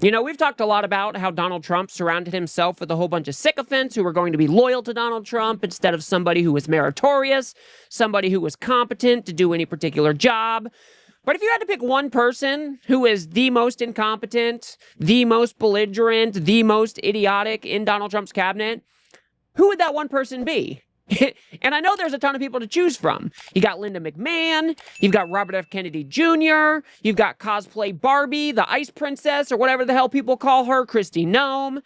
You know, we've talked a lot about how Donald Trump surrounded himself with a whole bunch of sycophants who were going to be loyal to Donald Trump instead of somebody who was meritorious, somebody who was competent to do any particular job. But if you had to pick one person who is the most incompetent, the most belligerent, the most idiotic in Donald Trump's cabinet, who would that one person be? And I know there's a ton of people to choose from. You got Linda McMahon, you've got Robert F. Kennedy Jr., you've got cosplay Barbie, the Ice Princess, or whatever the hell people call her, Kristi Noem.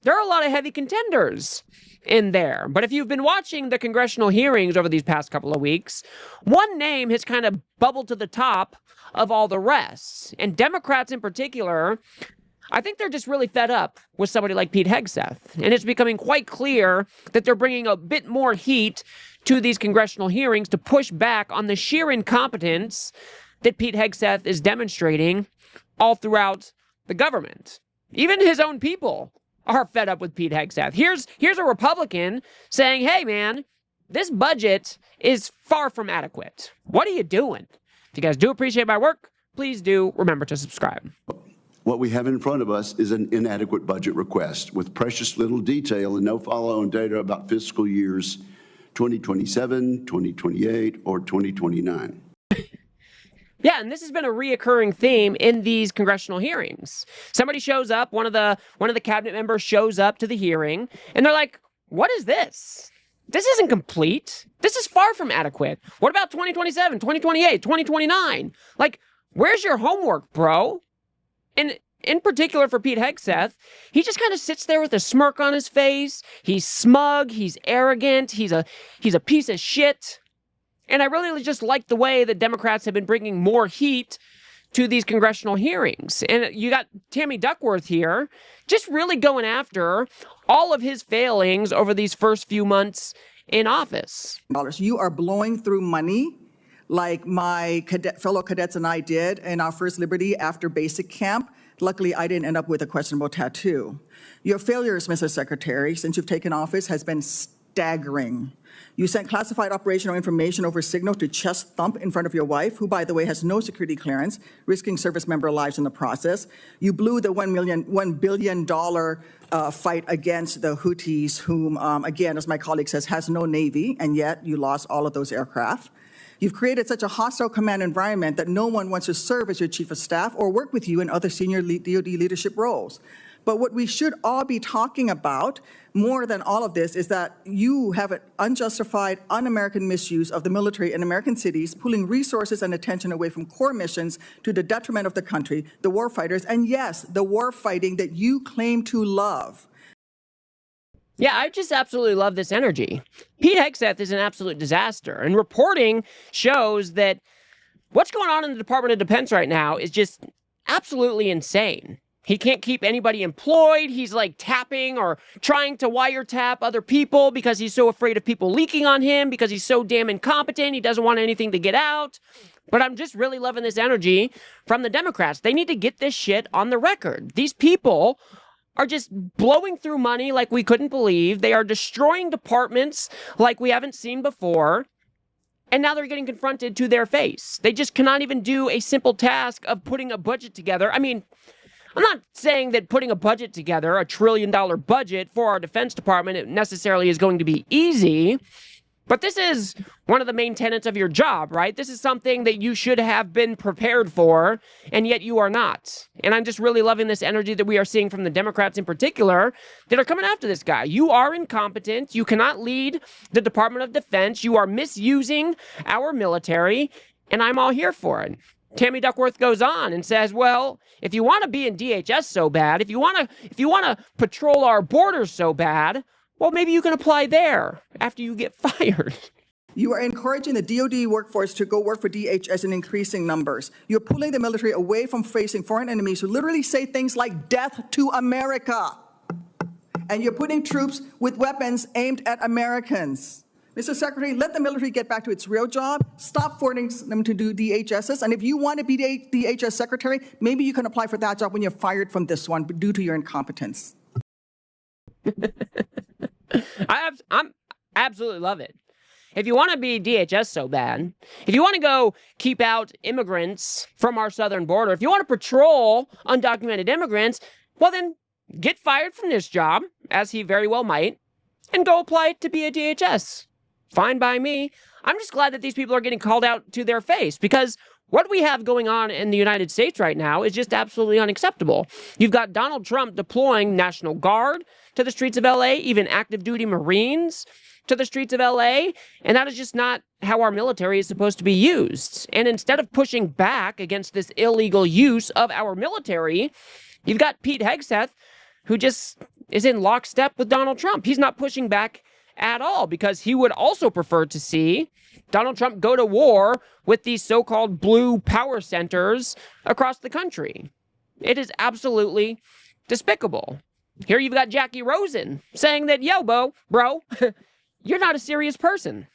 There are a lot of heavy contenders in there. But if you've been watching the congressional hearings over these past couple of weeks, one name has kind of bubbled to the top of all the rest. And Democrats in particular, I think they're just really fed up with somebody like Pete Hegseth. And it's becoming quite clear that they're bringing a bit more heat to these congressional hearings to push back on the sheer incompetence that Pete Hegseth is demonstrating all throughout the government. Even his own people are fed up with Pete Hegseth. Here's a Republican saying, hey, man, this budget is far from adequate. What are you doing? If you guys do appreciate my work, please do remember to subscribe. What we have in front of us is an inadequate budget request with precious little detail and no follow-on data about fiscal years 2027, 2028, or 2029. Yeah, and this has been a reoccurring theme in these congressional hearings. Somebody shows up, one of the cabinet members shows up to the hearing, and they're like, what is this? This isn't complete. This is far from adequate. What about 2027, 2028, 2029? Like, where's your homework, bro? And in particular for Pete Hegseth, he just kind of sits there with a smirk on his face. He's smug. He's arrogant. He's a piece of shit. And I really just like the way that Democrats have been bringing more heat to these congressional hearings. And you got Tammy Duckworth here just really going after all of his failings over these first few months in office. You are blowing through money like my fellow cadets and I did in our first Liberty after basic camp. Luckily, I didn't end up with a questionable tattoo. Your failures, Mr. Secretary, since you've taken office has been staggering. You sent classified operational information over Signal to chest thump in front of your wife, who, by the way, has no security clearance, risking service member lives in the process. You blew the $1 billion fight against the Houthis, whom, again, as my colleague says, has no Navy, and yet you lost all of those aircraft. You've created such a hostile command environment that no one wants to serve as your chief of staff or work with you in other senior DoD leadership roles. But what we should all be talking about more than all of this is that you have an unjustified, un-American misuse of the military in American cities, pulling resources and attention away from core missions to the detriment of the country, the war fighters, and yes, the war fighting that you claim to love. Yeah, I just absolutely love this energy. Pete Hegseth is an absolute disaster, and reporting shows that what's going on in the Department of Defense right now is just absolutely insane. He can't keep anybody employed. He's like tapping or trying to wiretap other people because he's so afraid of people leaking on him, because he's so damn incompetent. He doesn't want anything to get out. But I'm just really loving this energy from the Democrats. They need to get this shit on the record. These people are just blowing through money like we couldn't believe. They are destroying departments like we haven't seen before. And now they're getting confronted to their face. They just cannot even do a simple task of putting a budget together. I mean, I'm not saying that putting a budget together, $1 trillion budget for our Defense Department, necessarily is going to be easy. But this is one of the main tenets of your job, right? This is something that you should have been prepared for, and yet you are not. And I'm just really loving this energy that we are seeing from the Democrats in particular that are coming after this guy. You are incompetent. You cannot lead the Department of Defense. You are misusing our military, and I'm all here for it. Tammy Duckworth goes on and says, well, if you want to be in DHS so bad, if you want to patrol our borders so bad, well, maybe you can apply there after you get fired. You are encouraging the DoD workforce to go work for DHS in increasing numbers. You're pulling the military away from facing foreign enemies who literally say things like death to America. And you're putting troops with weapons aimed at Americans. Mr. Secretary, let the military get back to its real job. Stop forcing them to do DHSs. And if you want to be DHS Secretary, maybe you can apply for that job when you're fired from this one due to your incompetence. I'm absolutely love it. if you want to be DHS so bad, if you want to go keep out immigrants from our southern border, if you want to patrol undocumented immigrants, well then get fired from this job, as he very well might, and go apply to be a DHS. Fine by me. I'm just glad that these people are getting called out to their face, because what we have going on in the United States right now is just absolutely unacceptable. You've got Donald Trump deploying National Guard to the streets of LA, even active duty Marines to the streets of LA, and that is just not how our military is supposed to be used. And instead of pushing back against this illegal use of our military, you've got Pete Hegseth, who just is in lockstep with Donald Trump. He's not pushing back at all, because he would also prefer to see Donald Trump go to war with these so-called blue power centers across the country. It is absolutely despicable. Here you've got Jackie Rosen saying that, yo, bro, you're not a serious person.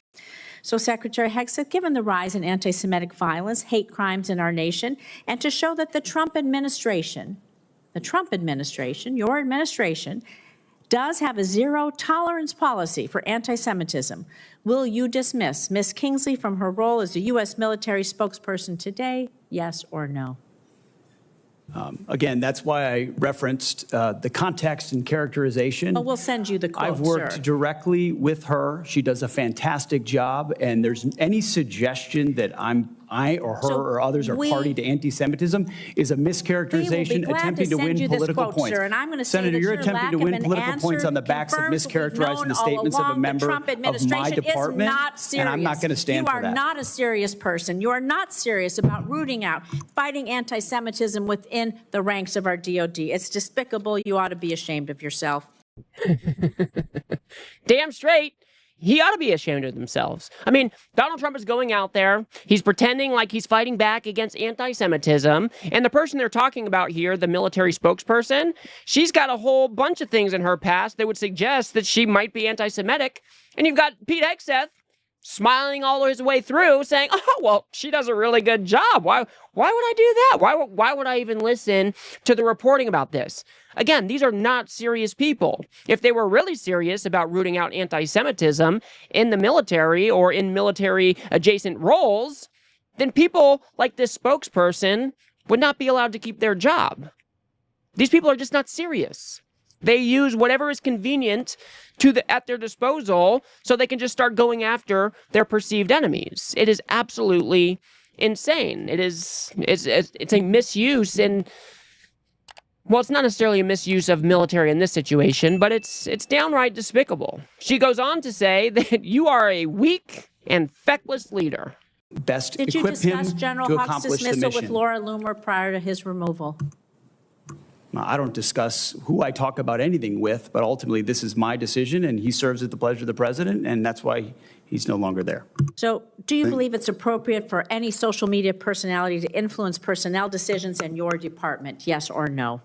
So, Secretary Hegseth, given the rise in anti-Semitic violence, hate crimes in our nation, and to show that the Trump administration, your administration, does have a zero-tolerance policy for anti-Semitism, will you dismiss Ms. Kingsley from her role as a U.S. military spokesperson today, yes or no? Again, that's why I referenced the context and characterization. Well, we'll send you the quote, I've worked sir. directly with her. She does a fantastic job, and there's any suggestion that I or her or others are party to anti-Semitism is a mischaracterization attempting to win political points. Sir, and I'm going to say Senator, that you're your attempting to lack of win an political answer points on the backs of confirms what we've mischaracterizing known the statements all of a along. member The Trump of my administration department, is not serious. and I'm not going to stand for that. You are not a serious person. You are not serious about rooting out, fighting anti-Semitism within the ranks of our DOD. It's despicable. You ought to be ashamed of yourself. Damn straight. He ought to be ashamed of themselves. I mean, Donald Trump is going out there. He's pretending like he's fighting back against anti-Semitism. And the person they're talking about here, the military spokesperson, she's got a whole bunch of things in her past that would suggest that she might be anti-Semitic. And you've got Pete Hegseth smiling all his way through saying, oh, well, she does a really good job. Why would I do that? Why would I even listen to the reporting about this? Again, these are not serious people. If they were really serious about rooting out anti-Semitism in the military or in military adjacent roles, then people like this spokesperson would not be allowed to keep their job. These people are just not serious. They use whatever is convenient at their disposal so they can just start going after their perceived enemies. It is absolutely insane. It's a misuse, and well, it's not necessarily a misuse of military in this situation, but it's downright despicable. She goes on to say that you are a weak and feckless leader. Best Did you equip him discuss General to Hawk's accomplish the dismissal with mission. Laura Loomer prior to his removal? I don't discuss who I talk about anything with, but ultimately this is my decision, and he serves at the pleasure of the president, and that's why he's no longer there. So do you believe it's appropriate for any social media personality to influence personnel decisions in your department, yes or no?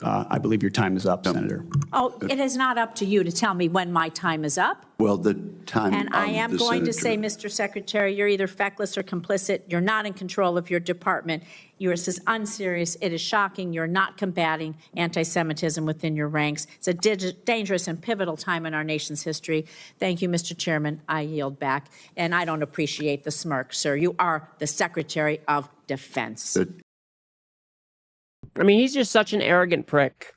I believe your time is up, Senator. Oh, it is not up to you to tell me when my time is up. Well, the time And I of am the going to say, senator. Mr. Secretary, you're either feckless or complicit. You're not in control of your department. This is unserious. It is shocking. You're not combating anti-Semitism within your ranks. It's a dangerous and pivotal time in our nation's history. Thank you, Mr. Chairman. I yield back. And I don't appreciate the smirk, sir. You are the Secretary of Defense. I mean, he's just such an arrogant prick.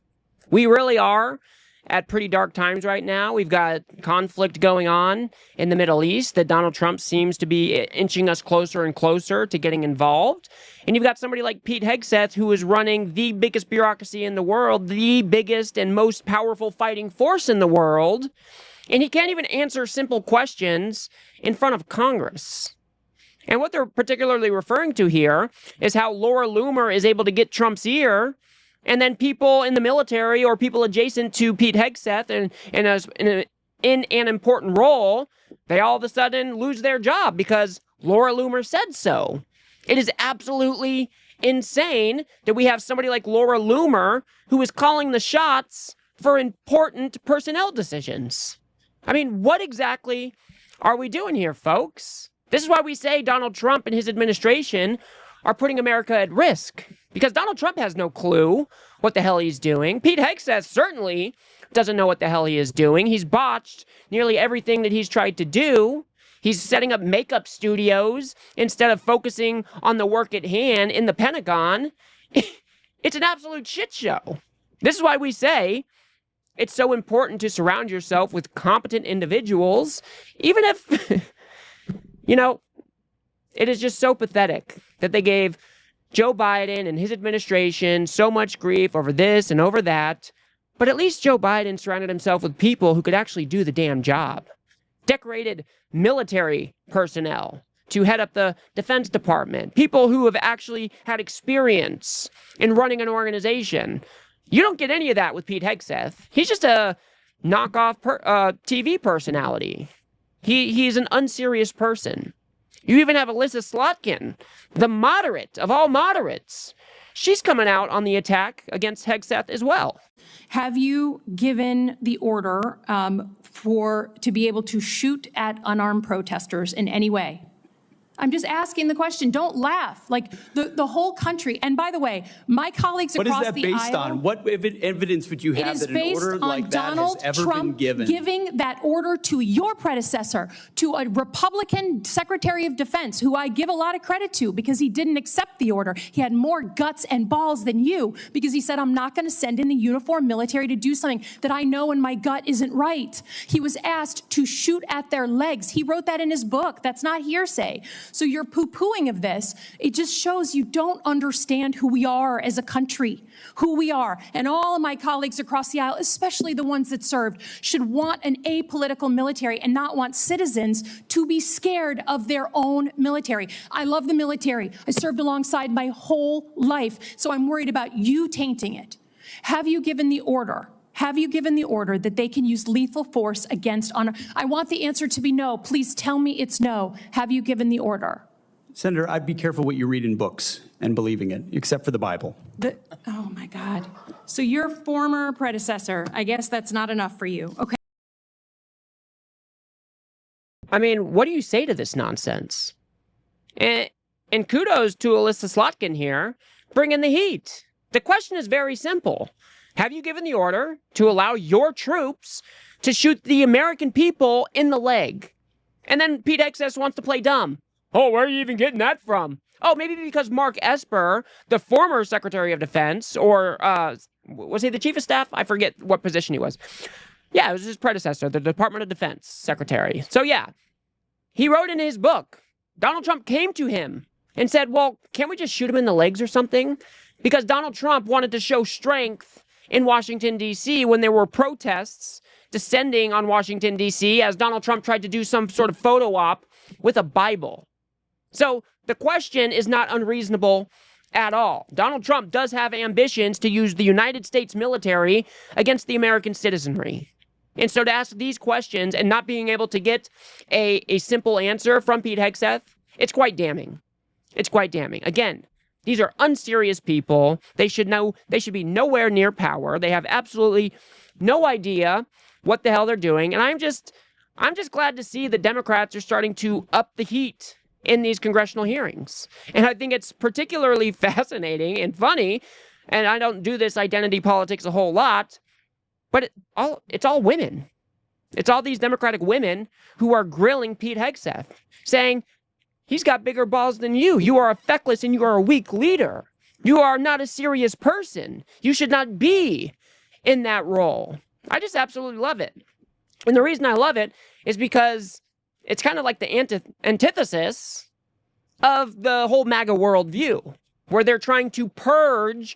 We really are at pretty dark times right now. We've got conflict going on in the Middle East that Donald Trump seems to be inching us closer and closer to getting involved. And you've got somebody like Pete Hegseth, who is running the biggest bureaucracy in the world, the biggest and most powerful fighting force in the world, and he can't even answer simple questions in front of Congress. And what they're particularly referring to here is how Laura Loomer is able to get Trump's ear, and then people in the military or people adjacent to Pete Hegseth in an important role, they all of a sudden lose their job because Laura Loomer said so. It is absolutely insane that we have somebody like Laura Loomer who is calling the shots for important personnel decisions. I mean, what exactly are we doing here, folks? This is why we say Donald Trump and his administration are putting America at risk, because Donald Trump has no clue what the hell he's doing. Pete Hegseth certainly doesn't know what the hell he is doing. He's botched nearly everything that he's tried to do. He's setting up makeup studios instead of focusing on the work at hand in the Pentagon. It's an absolute shit show. This is why we say it's so important to surround yourself with competent individuals, even if, you know, it is just so pathetic that they gave Joe Biden and his administration so much grief over this and over that. But at least Joe Biden surrounded himself with people who could actually do the damn job. Decorated military personnel to head up the Defense Department, people who have actually had experience in running an organization. You don't get any of that with Pete Hegseth. He's just a knockoff TV personality. He's an unserious person. You even have Alyssa Slotkin, the moderate of all moderates. She's coming out on the attack against Hegseth as well. Have you given the order to be able to shoot at unarmed protesters in any way? I'm just asking the question. Don't laugh. Like the whole country. And by the way, my colleagues across the aisle. What is that based on? What evidence would you have that an order like that has ever been given? Giving that order to your predecessor, to a Republican Secretary of Defense, who I give a lot of credit to because he didn't accept the order. He had more guts and balls than you because he said, I'm not going to send in the uniformed military to do something that I know in my gut isn't right. He was asked to shoot at their legs. He wrote that in his book. That's not hearsay. So your poo-pooing of this, it just shows you don't understand who we are as a country, who we are. And all of my colleagues across the aisle, especially the ones that served, should want an apolitical military and not want citizens to be scared of their own military. I love the military. I served alongside my whole life, so I'm worried about you tainting it. Have you given the order? Have you given the order that they can use lethal force against honor? I want the answer to be no. Please tell me it's no. Have you given the order? Senator, I'd be careful what you read in books and believing it, except for the Bible. Oh my God. So your former predecessor, I guess that's not enough for you. Okay. I mean, what do you say to this nonsense? And kudos to Alyssa Slotkin here, bringing the heat. The question is very simple. Have you given the order to allow your troops to shoot the American people in the leg? And then Pete Hegseth wants to play dumb. Oh, where are you even getting that from? Oh, maybe because Mark Esper, the former Secretary of Defense, or was he the Chief of Staff? I forget what position he was. Yeah, it was his predecessor, the Department of Defense Secretary. So yeah, he wrote in his book, Donald Trump came to him and said, well, can't we just shoot him in the legs or something? Because Donald Trump wanted to show strength in Washington, D.C. when there were protests descending on Washington, D.C. as Donald Trump tried to do some sort of photo op with a Bible. So the question is not unreasonable at all. Donald Trump does have ambitions to use the United States military against the American citizenry. And so to ask these questions and not being able to get a simple answer from Pete Hegseth, it's quite damning. It's quite damning. Again, these are unserious people. They should be nowhere near power. They have absolutely no idea what the hell they're doing. And I'm just glad to see the Democrats are starting to up the heat in these congressional hearings. And I think it's particularly fascinating and funny, and I don't do this identity politics a whole lot, but it's all women. It's all these Democratic women who are grilling Pete Hegseth, saying, he's got bigger balls than you. You are a feckless and you are a weak leader. You are not a serious person. You should not be in that role. I just absolutely love it. And the reason I love it is because it's kind of like the antithesis of the whole MAGA worldview, where they're trying to purge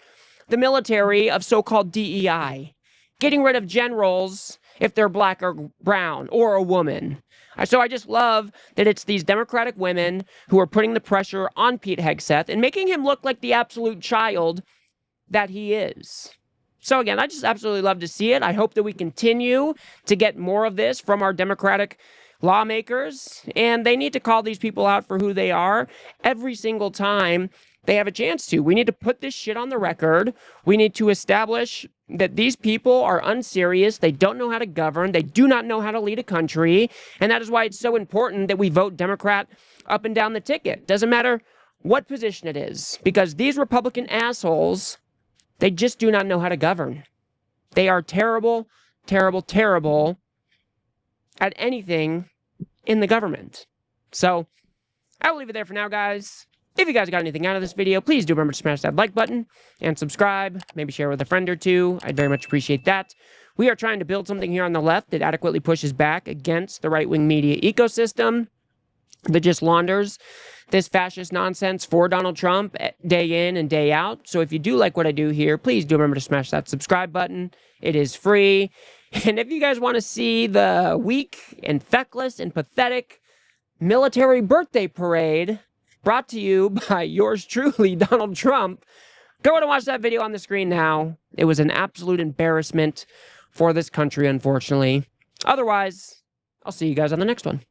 the military of so-called DEI, getting rid of generals if they're black or brown or a woman. So I just love that it's these Democratic women who are putting the pressure on Pete Hegseth and making him look like the absolute child that he is. So again, I just absolutely love to see it. I hope that we continue to get more of this from our Democratic lawmakers, and they need to call these people out for who they are every single time they have a chance to. We need to put this shit on the record. We need to establish that these people are unserious. They don't know how to govern. They do not know how to lead a country. And that is why it's so important that we vote Democrat up and down the ticket. Doesn't matter what position it is, because these Republican assholes, they just do not know how to govern. They are terrible, terrible, terrible at anything in the government. So I will leave it there for now, guys. If you guys got anything out of this video, please do remember to smash that like button and subscribe. Maybe share with a friend or two. I'd very much appreciate that. We are trying to build something here on the left that adequately pushes back against the right-wing media ecosystem that just launders this fascist nonsense for Donald Trump day in and day out. So if you do like what I do here, please do remember to smash that subscribe button. It is free. And if you guys want to see the weak and feckless and pathetic military birthday parade brought to you by yours truly, Donald Trump, go ahead and watch that video on the screen now. It was an absolute embarrassment for this country, unfortunately. Otherwise, I'll see you guys on the next one.